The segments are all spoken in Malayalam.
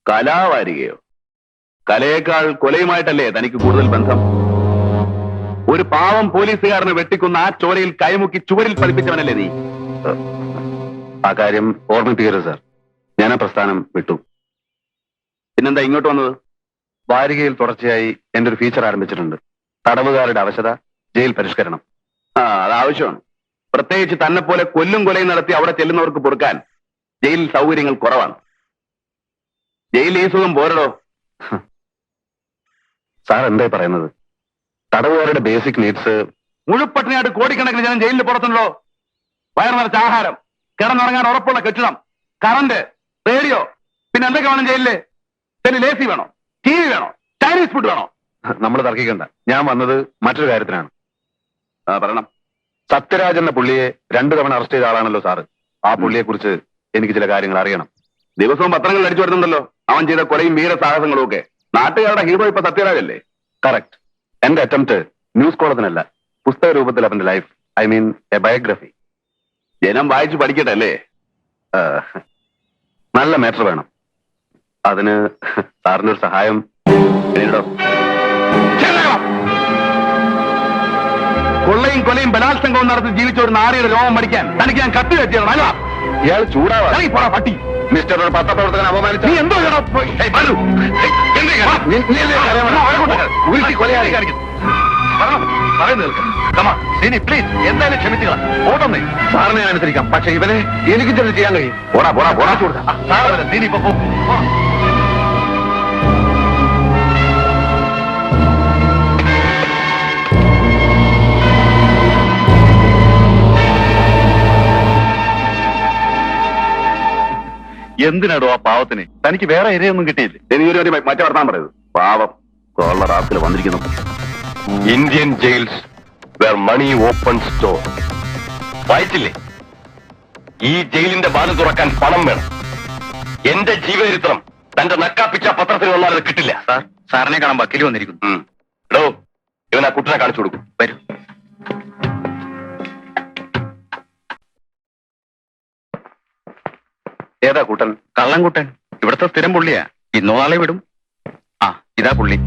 കലാവാരികയോ? കലയേക്കാൾ കൊലയുമായിട്ടല്ലേ തനിക്ക് കൂടുതൽ ബന്ധം? ഒരു പാവം പോലീസുകാരനെ വെട്ടിക്കുന്ന ആ ചോരയിൽ കൈമുക്കി ചുവരിൽ പതിപ്പിച്ചവനല്ലേ നീ? ആ കാര്യം ഓർമ്മിപ്പിക്കരുത് സാർ. ഞാൻ ആ പ്രസ്ഥാനം വിട്ടു. പിന്നെന്താ ഇങ്ങോട്ട് വന്നത്? വാരികയിൽ തുടർച്ചയായി എന്റെ ഒരു ഫീച്ചർ ആരംഭിച്ചിട്ടുണ്ട്. തടവുകാരുടെ അവശത, ജയിൽ പരിഷ്കരണം. അത് ആവശ്യമാണ്. പ്രത്യേകിച്ച് തന്നെ പോലെ കൊല്ലും കൊലയും നടത്തി അവിടെ ചെല്ലുന്നവർക്ക് പൊറുക്കാൻ ജയിലിൽ സൗകര്യങ്ങൾ കുറവാണ്. ജയിൽ ഈ സുഖം പോരടോ. സാർ എന്തായി പറയുന്നത്? തടവുകാരുടെ ബേസിക് നീഡ്സ്. മുഴുപ്പട്ടിനായിട്ട് കോടിക്കണക്കിന് ജനം ജയിലിൽ പുറത്തുണ്ടോ? വയർ നിറച്ച ആഹാരം, കിടന്നുറങ്ങാൻ ഉറപ്പുള്ള കെട്ടിടം, കറണ്ട്, റേഡിയോ, പിന്നെ എന്തൊക്കെ വേണം ജയിലില്? പിന്നെ ലേസി വേണോ? ടി വി വേണോ? ചൈനീസ് ഫുഡ് വേണോ? നമ്മൾ തർക്കിക്കണ്ട. ഞാൻ വന്നത് മറ്റൊരു കാര്യത്തിനാണ്. പറയണം. സത്യരാജ് എന്ന പുള്ളിയെ 2 തവണ അറസ്റ്റ് ചെയ്ത ആളാണല്ലോ സാറ്. ആ പുള്ളിയെ കുറിച്ച് എനിക്ക് ചില കാര്യങ്ങൾ അറിയണം. ദിവസവും പത്രങ്ങളിൽ അടിച്ചു വരുന്നുണ്ടല്ലോ അവൻ ചെയ്ത കൊലയും വീരസാഹസങ്ങളും ഒക്കെ. നാട്ടുകാരുടെ ഹീറോ ഇപ്പൊ സത്യരാജല്ലേ? കറക്റ്റ്. എന്റെ അറ്റംപ്റ്റ് ന്യൂസ് കോളത്തിനല്ല, പുസ്തക രൂപത്തിൽ അവന്റെ life, I mean A biography. ജനം വായിച്ചു പഠിക്കട്ടെ അല്ലേ? നല്ല മാറ്റർ വേണം. അതിന് സാറിന്റെ ഒരു സഹായം നേരിടോ? കൊള്ളയും കൊലയും ബലാത്സംഗവും നടത്തി ജീവിച്ച ഒരു നാരിയുടെ രോഗം പഠിക്കാൻ തനിക്ക് ഞാൻ കത്ത് വെച്ചിരുന്നു. അല്ല, ഇയാൾ ചൂടാവാ പട്ടി. മിസ്റ്റർ ഒരു പത്രപ്രവർത്തകൻ അപമാനിച്ചു. നീ എന്തോ എന്തായാലും ക്ഷമിച്ചുക. ഓട്ടന്നേ സാറിനെ അനുസരിക്കാം. പക്ഷെ ഇവനെ എനിക്കും ചെന്ന് ചെയ്യാൻ കഴിയും. പോടാ പോടാ പോടാ കൊടുക്കാം. നീ ഇപ്പൊ പോ. എന്തിനാടോ ആ പാവത്തിന്? തനിക്ക് വേറെ ഇരയൊന്നും കിട്ടിയില്ലേ? എനിക്കൊരു മറ്റേ വർത്താൻ പറയത്. പാവം കോള റാപ്പിൽ വന്നിരിക്കുന്നു. Indian jails where money open store. വായിച്ചില്ലേ? ഈ ജയിലിന്റെ വാതിൽ തുറക്കാൻ പണം വേണം. എന്റെ ജീവചരിത്രം തന്റെ നക്കാപ്പിച്ച പത്രത്തിൽ വന്നാൽ അത് കിട്ടില്ല. സാർ, സാറിനെ കാണാൻ വക്കീൽ വന്നിരിക്കുന്നു. എടോ, ഇവൻ ആ കുട്ടനെ കാണിച്ചു കൊടുക്കും. വരൂ. ഏതാ കൂട്ടൻ? കള്ളൻകുട്ടൻ. ഇവിടുത്തെ സ്ഥിരം പുള്ളിയാ. ഇന്നോ നാളെ വിടും. ആ, ഇതാ പുള്ളി.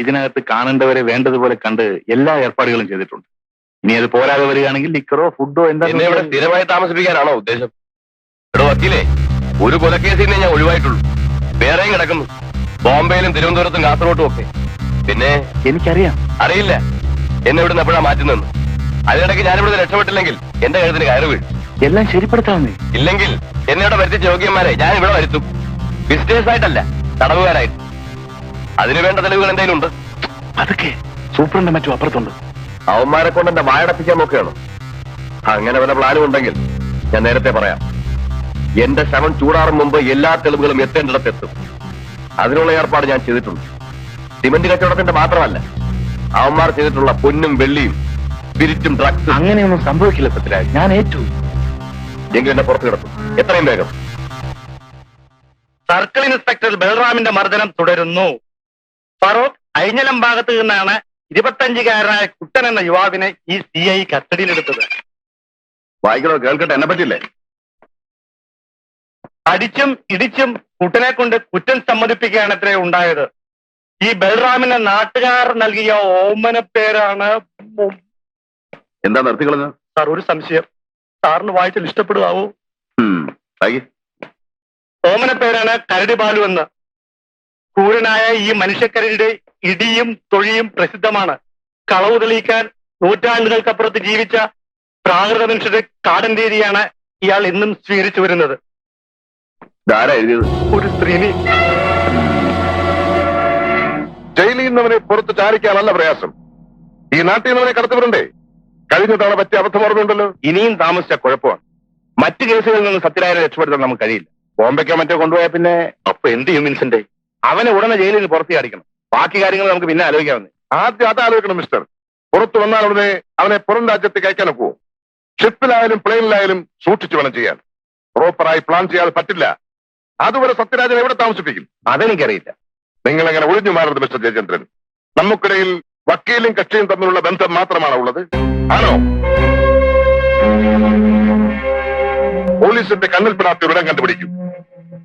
ഇതിനകത്ത് കാണേണ്ടവരെ വേണ്ടതുപോലെ കണ്ട് എല്ലാ ഏർപ്പാടുകളും ചെയ്തിട്ടുണ്ട്. ഇനി അത് പോരാതെ വരികയാണെങ്കിൽ ലിക്കറോ ഫുഡോ എന്താ ഇവിടെ സ്ഥിരമായി താമസിപ്പിക്കാനാണോ ഉദ്ദേശം? എടോ വക്കീലേ, ഒരു കൊലക്കേസിനെ ഞാൻ ഒഴിവായിട്ടുള്ളൂ. വേറെയും കിടക്കുന്നു, ബോംബെയിലും തിരുവനന്തപുരത്തും കാസർഗോട്ടും ഒക്കെ. പിന്നെ എനിക്കറിയാം. അറിയില്ല എന്നെ ഇവിടുന്ന് എപ്പോഴാ മാറ്റുന്നെന്ന്. അതിനിടയ്ക്ക് ഞാനിവിടുന്ന് രക്ഷപ്പെട്ടില്ലെങ്കിൽ എന്റെ കഴുത്തിന് കയറി വീഴും. എല്ലാം ശരിപ്പെടുത്താവുന്നേ. ഇല്ലെങ്കിൽ എന്നെ ഇവിടെ വരുത്തിച്ച യോഗ്യന്മാരെ ഞാൻ ഇവിടെ വരുത്തും. വിസിറ്റേഴ്സ് ആയിട്ടല്ല, തടവുകാരായിട്ട്. അതിനുവേണ്ട തെളിവുകൾ എന്തെങ്കിലും ഉണ്ട്? അതൊക്കെ സൂപ്രണ്ട് മറ്റും അപ്പുറത്തുണ്ട്. അവന്മാരെ കൊണ്ട് എന്റെ വായടപ്പിക്കാൻ നോക്കുകയാണോ? അങ്ങനെ വല്ല പ്ലാനും ഉണ്ടെങ്കിൽ ഞാൻ നേരത്തെ പറയാം. എന്റെ ശവം ചൂടാറും മുമ്പ് എല്ലാ തെളിവുകളും എത്തേണ്ടിടത്തെത്തും. അതിനുള്ള ഏർപ്പാട് ഞാൻ ചെയ്തിട്ടുണ്ട്. സിമന്റ് കച്ചവടത്തിന്റെ മാത്രമല്ല, അവന്മാർ ചെയ്തിട്ടുള്ള പൊന്നും വെള്ളിയും സ്പിരിറ്റും ഡ്രഗ്സും. അങ്ങനെയൊന്നും സംഭവിക്കില്ല സത്യരാജ്, ഞാൻ ഏറ്റു. എങ്കിലും എന്നെ പുറത്തു കിടത്തും, എത്രയും വേഗം. സർക്കിൾ ഇൻസ്പെക്ടർ ബൽറാമിന്റെ മർദ്ദനം തുടരുന്നു. ഫറൂഖ് അഴിഞ്ഞലം ഭാഗത്ത് നിന്നാണ് 25-കാരനായ കുട്ടൻ എന്ന യുവാവിനെ ഈ CI കസ്റ്റഡിയിലെടുത്തത്. വായിക്കണോ? കേൾക്കട്ടെ, എന്നെ പറ്റില്ലേ? അടിച്ചും ഇടിച്ചും കുട്ടനെ കൊണ്ട് കുറ്റം സമ്മതിപ്പിക്കുകയാണ് ഇത്രേ ഉണ്ടായത്. ഈ ബൽറാമിന് നാട്ടുകാർ നൽകിയ ഓമന പേരാണ്. എന്താ നിർത്തിക്കളഞ്ഞത്? സാർ, ഒരു സംശയം. സാറിന് വായിച്ചാൽ ഇഷ്ടപ്പെടുവാവോ? ഓമന പേരാണ് കരടി ബാലു എന്ന്. ക്രൂരനായ ഈ മനുഷ്യക്കരടിയുടെ ഇടിയും തൊഴിയും പ്രസിദ്ധമാണ്. കളവ് തെളിയിക്കാൻ നൂറ്റാണ്ടുകൾക്കപ്പുറത്ത് ജീവിച്ച പ്രാകൃത മനുഷ്യരുടെ കാടൻ രീതിയാണ് ഇയാൾ ഇന്നും സ്വീകരിച്ചു വരുന്നത്. ഒരു സ്ത്രീനി. ജയിലിൽ നിന്നവനെ പുറത്ത് ചാരിക്കാനല്ല പ്രയാസം. ഈ നാട്ടിൽ നിന്നവനെ കടത്തിവിടണ്ടേ? കഴിഞ്ഞ തവണ പറ്റിയ അബദ്ധം ഓർമ്മയുണ്ടല്ലോ. ഇനിയും താമസിച്ച കുഴപ്പമാണ്. മറ്റു കേസുകളിൽ നിന്ന് സത്യരാജനെ രക്ഷപ്പെടുത്താൻ നമുക്ക് കഴിയില്ല. ബോംബെക്കോ മറ്റോ കൊണ്ടുപോയാൽ പിന്നെ അപ്പൊ എന്ത് ചെയ്യും വിൻസെന്റ്? അവനെ ഉടനെ ജയിലിൽ നിന്ന് പുറത്ത് അടിക്കണം. ബാക്കി കാര്യങ്ങൾ നമുക്ക് പിന്നെ ആലോചിക്കാവുന്നേ. ആദ്യം അത് ആലോചിക്കണം മിസ്റ്റർ. പുറത്തു വന്നാൽ ഉടനെ അവനെ പുറം രാജ്യത്തേക്ക് അയക്കാൻ ഒക്കുവോ? ഷിപ്പിലായാലും പ്ലെയിനിലായാലും സൂക്ഷിച്ചു വേണം ചെയ്യാൻ. പ്രോപ്പറായി പ്ലാൻ ചെയ്യാതെ പറ്റില്ല. അതുവരെ സത്യരാജനെ എവിടെ താമസിപ്പിക്കും? അതെനിക്കറിയില്ല. നിങ്ങൾ എങ്ങനെ ഒഴിഞ്ഞു മാറരുത് മിസ്റ്റർ ജയചന്ദ്രൻ. നമുക്കിടയിൽ വക്കീലും കക്ഷിയും തമ്മിലുള്ള ബന്ധം മാത്രമാണ് ഉള്ളത്. ആണോ? പോലീസിന്റെ കണ്ണിൽപ്പെടാത്ത ഒരിടം കണ്ടുപിടിക്കും.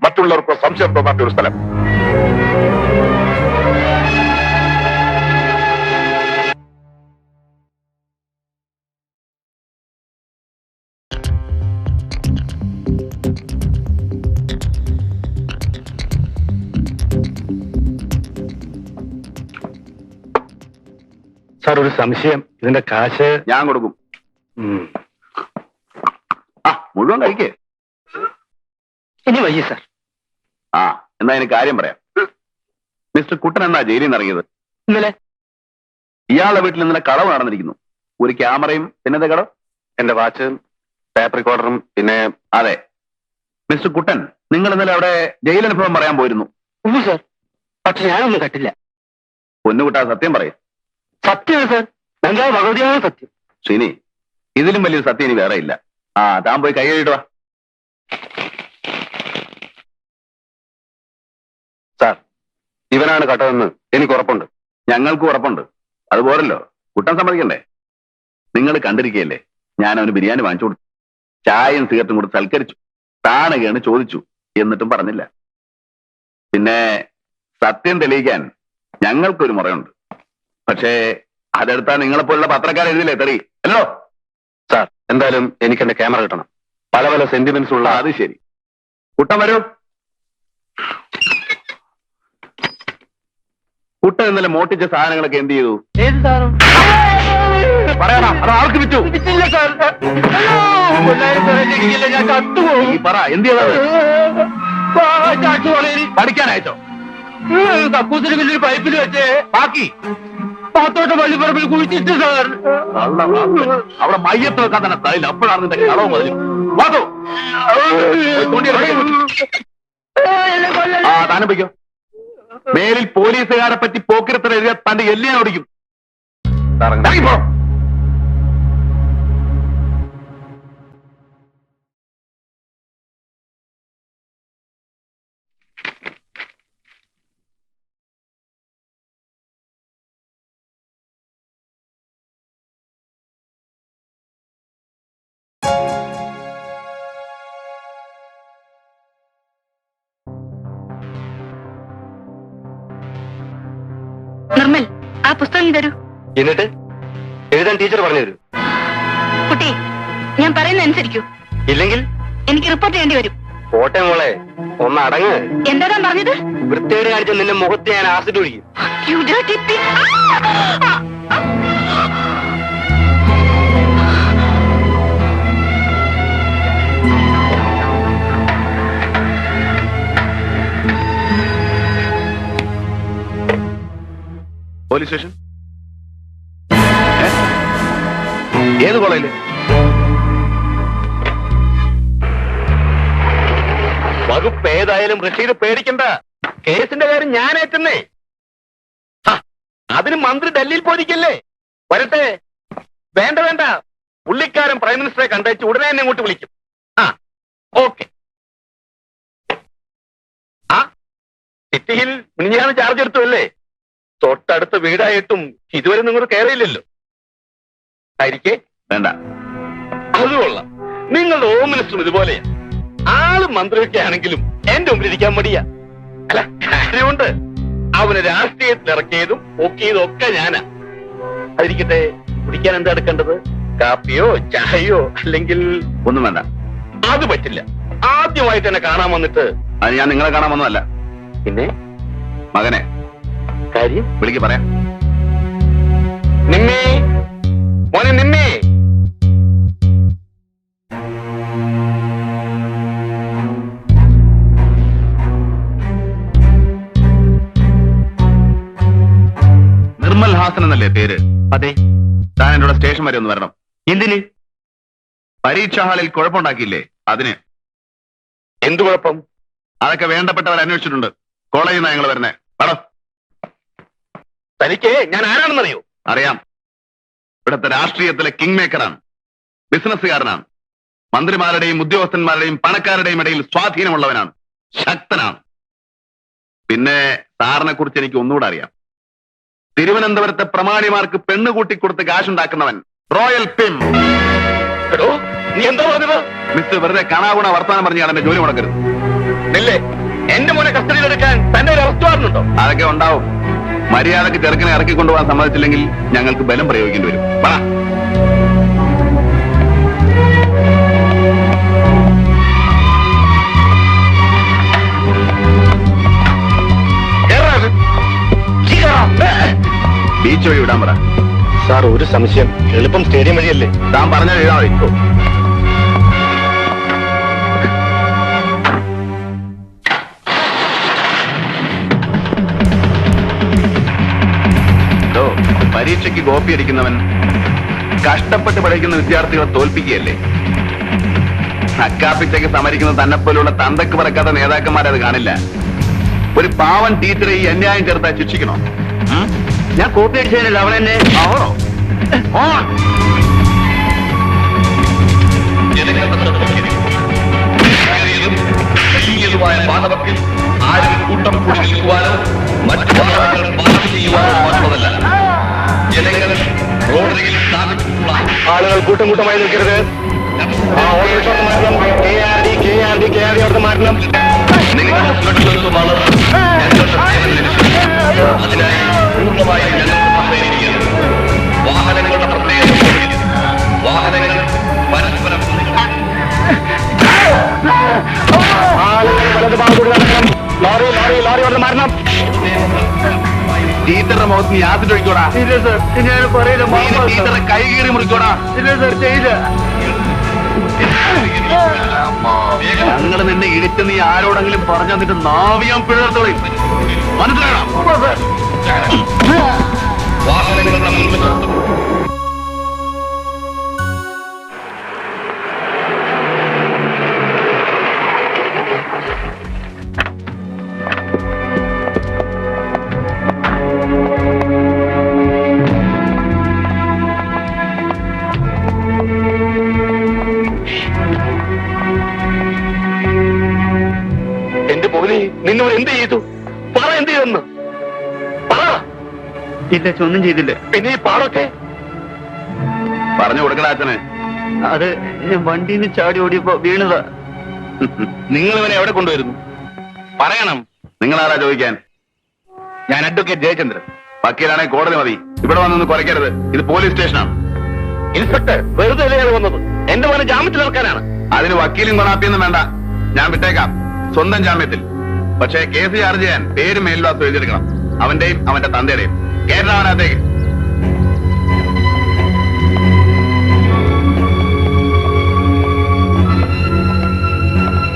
മറ്റുള്ളവർക്ക് സംശയം തോന്നാത്ത ഒരു സ്ഥലം. സാർ, ഒരു സംശയം. ഇതിന്റെ കാശ് ഞാൻ കൊടുക്കും. മുഴുവൻ കഴിക്കേ. ഇനി വയ്യ സാർ. എന്നാ എനിക്ക് കാര്യം പറയാം. മിസ്റ്റർ കുട്ടൻ എന്നാ ജയിലിൽ നിന്ന് ഇറങ്ങിയത്? ഇന്നലെ. ഇയാളുടെ വീട്ടിൽ ഇന്നലെ കളവ് നടന്നിരിക്കുന്നു. ഒരു ക്യാമറയും പിന്നത്തെ കളവ് എന്റെ വാച്ച്, ടേപ്പ് റെക്കോർഡറും, പിന്നെ അതെ. മിസ്റ്റർ കുട്ടൻ, നിങ്ങൾ ഇന്നലെ അവിടെ ജയിലനുഭവം പറയാൻ പോയിരുന്നു. സാർ, പക്ഷെ ഞാനൊന്നും കട്ടില്ല. പൊന്നുകുട്ടാ, സത്യം പറയും. സത്യമാണ് സാർ, എന്താ ഭഗവതിയാണ് സത്യം. ശ്രീനി, ഇതിലും വലിയൊരു സത്യം ഇനി വേറെ ഇല്ല. താൻ പോയി കൈ കഴുകിട്ട് വാ. സാർ, ഇവനാണ് കട്ടതെന്ന് എനിക്ക് ഉറപ്പുണ്ട്. ഞങ്ങൾക്കും ഉറപ്പുണ്ട്. അതുപോരല്ലോ, കുട്ടൻ സമ്മതിക്കണ്ടേ? നിങ്ങൾ കണ്ടിരിക്കുകയല്ലേ, ഞാൻ അവന് ബിരിയാണി വാങ്ങിച്ചു കൊടുത്തു, ചായയും സിഗരറ്റും കൊടുത്ത് സൽക്കരിച്ചു, താണുകയാണ് ചോദിച്ചു, എന്നിട്ടും പറഞ്ഞില്ല. പിന്നെ സത്യം തെളിയിക്കാൻ ഞങ്ങൾക്കൊരു മുറയുണ്ട്. പക്ഷേ അതെടുത്താൽ നിങ്ങളെപ്പോലുള്ള പത്രക്കാർ എഴുതില്ലേ തെറി അല്ലോ? സാർ, എന്തായാലും എനിക്ക് എന്റെ ക്യാമറ കിട്ടണം. പല പല സെന്റിമെന്റ്സ് ഉള്ള. അത് ശരി. കുട്ടൻ വരൂ. കുട്ടൻ ഇന്നലെ മോട്ടിച്ച സാധനങ്ങളൊക്കെ എന്ത് ചെയ്തു? ഏത് സാധനം പറയണം. അത് ആർക്ക് വിറ്റു? ഞാൻ ചത്തുപോകും. പറ, എന്ത് ചെയ്തത്? പഠിക്കാനയച്ചോ? കക്കൂസിന് വലിയൊരു പൈപ്പിൽ വെച്ച് ബാക്കി പാത്തോട്ട് പള്ളിപ്പറമ്പിൽ കുഴിച്ചിട്ട് സാർ. അവിടെ മയ്യത്ത് വെക്കാൻ തന്നെ സ്ഥലമില്ല. അപ്പോഴാണ് നിന്റെ കളവ് മുതൽ. താനും വയ്ക്കോ. മേലിൽ പോലീസുകാരെ പറ്റി പോക്കിരത്തിന് എഴുതിയ തന്റെ എല്ലിയാൻ ഓടിക്കും. ഇറങ്ങിപ്പോ. നിർമ്മൽ, ആ പുസ്തകം തരൂ. എന്നിട്ട് എഴുതാൻ ടീച്ചർ പറഞ്ഞു തരൂ. കുട്ടി, ഞാൻ പറയുന്ന അനുസരിക്കൂ, ഇല്ലെങ്കിൽ എനിക്ക് റിപ്പോർട്ട് ചെയ്യേണ്ടി വരും. പോട്ടെ മോളെ, ഒന്ന് അടങ്ങ്. എന്താ പറഞ്ഞത്? വൃത്തിയോട് കാണിച്ച നിന്റെ മുഖത്ത് ഞാൻ ആസിഡ് ഒഴിക്കും. You dirty pig. Police station ഏത് കോളേജില്? വകുപ്പ് ഏതായാലും റഷീദ് പേടിക്കണ്ട. കേസിന്റെ കാര്യം ഞാൻ ഏറ്റുന്നേ. അതിന് മന്ത്രി ഡൽഹിയിൽ പോയിരിക്കല്ലേ? വരട്ടെ. വേണ്ട വേണ്ട, പുള്ളിക്കാരൻ പ്രൈം മിനിസ്റ്ററെ കണ്ടേച്ച് ഉടനെ തന്നെ ഇങ്ങോട്ട് വിളിക്കും. ഓക്കെ. സിറ്റിയിൽ മിനിഞ്ഞാണ് ചാർജ് എടുത്തു അല്ലേ? തൊട്ടടുത്ത വീടായിട്ടും ഇതുവരെ നിങ്ങൾ കയറിയില്ലല്ലോ. ആയിരിക്കേ? വേണ്ട. അത് കൊള്ളാം. നിങ്ങളുടെ ഹോം മിനിസ്റ്ററും ഇതുപോലെയാ. ആള് മന്ത്രിയൊക്കെ ആണെങ്കിലും എന്റെ മുമ്പിൽ ഇരിക്കാൻ മടിയാ. അല്ല, കാര്യമുണ്ട്. അവന് രാഷ്ട്രീയത്തിൽ ഇറക്കിയതും പൊക്കിയതും ഒക്കെ ഞാനാ. അതിരിക്കട്ടെ, കുടിക്കാൻ എന്താ എടുക്കേണ്ടത്? കാപ്പിയോ ചായയോ അല്ലെങ്കിൽ? ഒന്നും വേണ്ട. അത് പറ്റില്ല. ആദ്യമായിട്ട് എന്നെ കാണാൻ വന്നിട്ട്. അത് ഞാൻ നിങ്ങളെ കാണാൻ വന്നതല്ല. പിന്നെ മകനെ കാര്യം വിളിക്ക്, പറയാം. നിമ്മേ, മോനെ നിമ്മേ. നിർമ്മൽ ഹാസൻ എന്നല്ലേ പേര്? അതെ. താൻ എന്റെ കൂടെ സ്റ്റേഷൻ വരെ ഒന്ന് വരണം. എന്തിന്? പരീക്ഷാ ഹാളിൽ കുഴപ്പമുണ്ടാക്കിയില്ലേ, അതിന്. എന്തു കുഴപ്പം? അതൊക്കെ വേണ്ടപ്പെട്ടവർ അന്വേഷിച്ചിട്ടുണ്ട്. കോളേജിൽ നിന്നാണ് ഞങ്ങൾ വരുന്നേ. പടം. തനിക്ക് ഞാൻ ആരാണെന്നറിയോ? അറിയാം. ഇവിടുത്തെ രാഷ്ട്രീയത്തിലെ കിങ് മേക്കറാണ്, ബിസിനസ്സുകാരനാണ്, മന്ത്രിമാരുടെയും ഉദ്യോഗസ്ഥന്മാരുടെയും പണക്കാരുടെയും ഇടയിൽ സ്വാധീനമുള്ളവനാണ്, ശക്തനാണ്. പിന്നെ സാറിനെ കുറിച്ച് എനിക്ക് ഒന്നുകൂടെ അറിയാം. തിരുവനന്തപുരത്തെ പ്രമാണിമാർക്ക് പെണ്ണ് കൂട്ടിക്കൊടുത്ത് കാശുണ്ടാക്കുന്നവൻ, റോയൽ പിം. എടോ നീ എന്താ പറഞ്ഞത്? മിസ്റ്റർ വെറുതെ കാണാവുന്ന വർത്താനം പറഞ്ഞാൽ എന്റെ ജോലി മുടക്കരുത്. നില്ലേ എന്റെ മോനെ കസ്റ്റഡിയിലെടുക്കാൻ തന്റെ ഒരു അറസ്റ്റ് വാറണ്ടുണ്ടോ? അതൊക്കെ ഉണ്ടാവും. മര്യാദക്ക് ചെറുക്കനെ ഇറക്കി കൊണ്ടുപോകാൻ സമ്മതിച്ചില്ലെങ്കിൽ ഞങ്ങൾക്ക് ബലം പ്രയോഗിക്കേണ്ടി വരും. പറ. ബീച്ച് വഴി വിടാൻ പറ. സാർ ഒരു സംശയം, എളുപ്പം സ്റ്റേഡിയം വഴിയല്ലേ? താൻ പറഞ്ഞാൽ എഴുതാ മതി. പരീക്ഷയ്ക്ക് കോപ്പി അടിക്കുന്നവൻ കഷ്ടപ്പെട്ട് പഠിക്കുന്ന വിദ്യാർത്ഥികളെ തോൽപ്പിക്കുകയല്ലേ? അക്കാപ്പിച്ചയ്ക്ക് സമരിക്കുന്ന തന്നെപ്പോലുള്ള തന്തക്ക് പറക്കാത്ത നേതാക്കന്മാരത് കാണില്ല. ഒരു പാവൻ ടീച്ചറെ ഈ അന്യായം ചേർത്താൽ ശിക്ഷിക്കണോ? ഞാൻ കോപ്പി അടിച്ചതിനല്ല അവൻ എന്നെ. ആവണോ? മാനവത്തിൽ ആരും കൂട്ടം കൂടി നിൽക്കുവാനോ മറ്റു മാനവങ്ങൾ പാർക്ക് ചെയ്യുവാനോ മാത്രമല്ല, ജനങ്ങൾ റോഡരികിൽ സ്ഥാപിച്ചിട്ടുള്ള ആളുകൾ കൂട്ടം കൂട്ടമായി നിൽക്കരുത്. ആ ഓട്ടോറിക്ഷ മാറ്റണം. KRD അവിടുത്തെ മാറ്റണം. നിങ്ങളുടെ സുരക്ഷിതത്വമാണ് ഞങ്ങളുടെ സേവന ലക്ഷ്യം. അതിനായി പൂർണ്ണമായി ഞങ്ങൾ സഹകരിക്കുന്നു. വാഹനങ്ങളുടെ പ്രത്യേകത വാഹനങ്ങൾ പരസ്പരം ആളുകൾ വലത് ഭാഗം കൂടി നടക്കണം. ലോറി അവിടുത്തെ മാറ്റണം. ടീച്ചറുടെ മുഖത്ത് യാത്ര ഒഴിക്കോടാ. ഇല്ല സർ, ഞാൻ പറയില്ല. ടീച്ചറെ കൈ കീറി മുറിക്കോടാ. ഇല്ല സർ, ചെയ്യില്ല. ഞങ്ങൾ നിന്നെ ഇടിച്ച് നീ ആരോടെങ്കിലും പറഞ്ഞു തന്നിട്ട് നാവിയാൻ പിഴർത്തോളി. മനസ്സിലാകണം. വാഹനങ്ങൾ തമ്മിൽ എന്റെ പോലെ നിന്നോട് എന്ത് ചെയ്തു? പറ, എന്ത് ചെയ്തെന്ന് പറ. ഇല്ല, ഒന്നും ചെയ്തില്ല. പിന്നെ ഈ പാടൊക്കെ പറഞ്ഞു കൊടുക്കണ അച്ഛന്. അത് ഞാൻ വണ്ടിയിൽ നിന്ന് ചാടി ഓടിയപ്പോ വീണതാ. നിങ്ങൾ ഇവനെ എവിടെ കൊണ്ടുവരുന്നു? പറയണം. നിങ്ങളാരാ ചോദിക്കാൻ? ഞാൻ അഡ്വക്കേറ്റ് ജയചന്ദ്രൻ. വക്കീലാണെങ്കിൽ കോടതി മതി. ഇവിടെ വന്നൊന്ന് കുറയ്ക്കരുത്. ഇത് പോലീസ് സ്റ്റേഷനാണ്. ഇൻസ്പെക്ടർ വെറുതെ അല്ലേ വന്നത്? എന്റെ മോനെ ജാമ്യത്തിൽ ഇറക്കാനാണ്. അതിന് വക്കീലും കൊണാപ്പിയൊന്നും വേണ്ട. ഞാൻ വിട്ടേക്കാം സ്വന്തം ജാമ്യത്തിൽ. പക്ഷേ കേസ് ചാർജ് ചെയ്യാൻ പേരും മേൽവാസം എഴുതിയെടുക്കണം. അവന്റെയും അവന്റെ തന്തയുടെയും. കേരളം അവനകത്തേക്ക്.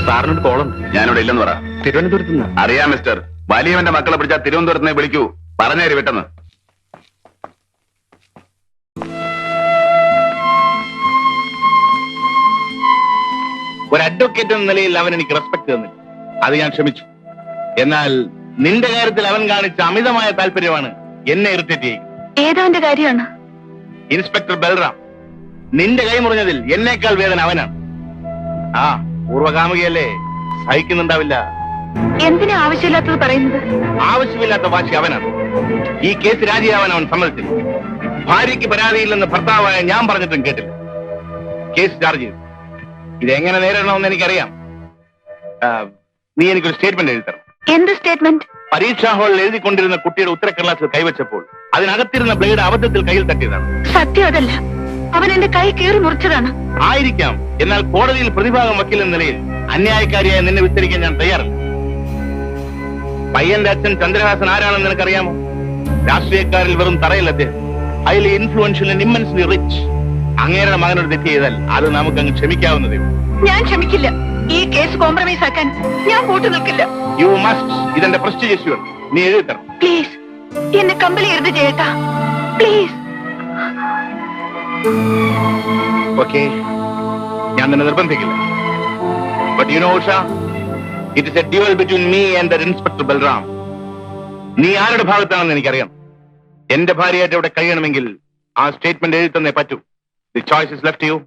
സാറിനോട് കോളം. ഞാനിവിടെ ഇല്ലെന്ന് പറ. തിരുവനന്തപുരത്ത് നിന്ന്. അറിയാം മിസ്റ്റർ. വലിയവന്റെ മക്കളെ പിടിച്ചാൽ തിരുവനന്തപുരത്ത് നിന്ന് വിളിക്കൂ. പറഞ്ഞേര് പെട്ടെന്ന്. ഒരു അഡ്വക്കേറ്റ് എന്ന നിലയിൽ അവൻ എനിക്ക് റെസ്പെക്ട് തന്നില്ല. അത് ഞാൻ ക്ഷമിച്ചു. എന്നാൽ നിന്റെ കാര്യത്തിൽ അവൻ കാണിച്ച അമിതമായ താല്പര്യമാണ് എന്നെ ഇറിറ്റേറ്റ് ചെയ്യുന്നത്. ഏതവന്റെ കാര്യമാണ്? ഇൻസ്പെക്ടർ ബൽറാം, നിന്റെ കൈ മുറിഞ്ഞതിൽ എന്നേക്കാൾ വേദന അവനാണ്. ആ പൂർവകാമുകയല്ലേ, സഹിക്കുന്നുണ്ടാവില്ല. എന്തിനാ ആവശ്യമില്ലാത്തത് പറയുന്നത്? ആവശ്യമില്ലാത്ത വാശി അവനാണ്. ഈ കേസ് രാജിയാവാൻ അവൻ സമ്മതിച്ചില്ല. ഭാര്യയ്ക്ക് പരാതിയില്ലെന്ന് ഭർത്താവായ ഞാൻ പറഞ്ഞിട്ടും കേട്ടില്ല. കേസ് ചാർജ് ചെയ്തു. ഇതെങ്ങനെ നേരിടണമെന്ന് എനിക്കറിയാം. നീ എനിക്കൊരു സ്റ്റേറ്റ്മെന്റ് എഴുതി തരണം. എന്ത് സ്റ്റേറ്റ്മെന്റ്? പരീക്ഷാ ഹാളിൽ എഴുതിക്കൊണ്ടിരുന്ന കുട്ടിയുടെ ഉത്തരക്കടലാസിൽ കൈവച്ചപ്പോൾ അതിനകത്തിരുന്ന ബ്ലേഡ് അബദ്ധത്തിൽ കയ്യിൽ തട്ടിയതാണ്. സത്യം അതല്ല. അവൻ എന്റെ കൈ കീറി മുറിച്ചതാണ്. ആയിരിക്കാം. എന്നാൽ കോടതിയിൽ പ്രതിഭാഗം വക്കീൽ എന്ന നിലയിൽ അന്യായക്കാരിയായ നിന്നെ വിസ്തരിക്കാൻ ഞാൻ തയ്യാറല്ല. പയ്യന്റെ അച്ഛൻ ചന്ദ്രഹാസൻ ആരാണെന്ന് നിനക്കറിയാമോ? രാഷ്ട്രീയക്കാരിൽ വെറും തറയല്ല അദ്ദേഹം. Highly influential and immensely rich. അങ്ങേരുടെ മകനോട് തെറ്റ് ചെയ്താൽ അത് നമുക്ക് അങ്ങ് ക്ഷമിക്കാവുന്നതേ. ഞാൻ ക്ഷമിക്കില്ല. ഈ കേസ് കോംപ്രമൈസ് ആക്കാൻ ഞാൻ കൂട്ടു നിൽക്കില്ല. You must. ഇതെന്റെ പ്രസ്റ്റീജിയസ് ഇഷ്യൂ. നീ എഴുതി തരണം. പ്ലീസ്, എന്നെ കമ്പലി എഴുതി ചെയ്യട്ടാ. പ്ലീസ്. ഓക്കെ, ഞാൻ നിന്നെ നിർബന്ധിക്കില്ല. But you know Usha, it is a duel between me and the inspector Balram. നീ ആരുടെ ഭാഗത്താണെന്ന് എനിക്കറിയാം. എന്റെ ഭാര്യയായിട്ട് ഇവിടെ കഴിയണമെങ്കിൽ ആ സ്റ്റേറ്റ്മെന്റ് എഴുതി തന്നേ പറ്റൂ. The choice is left U.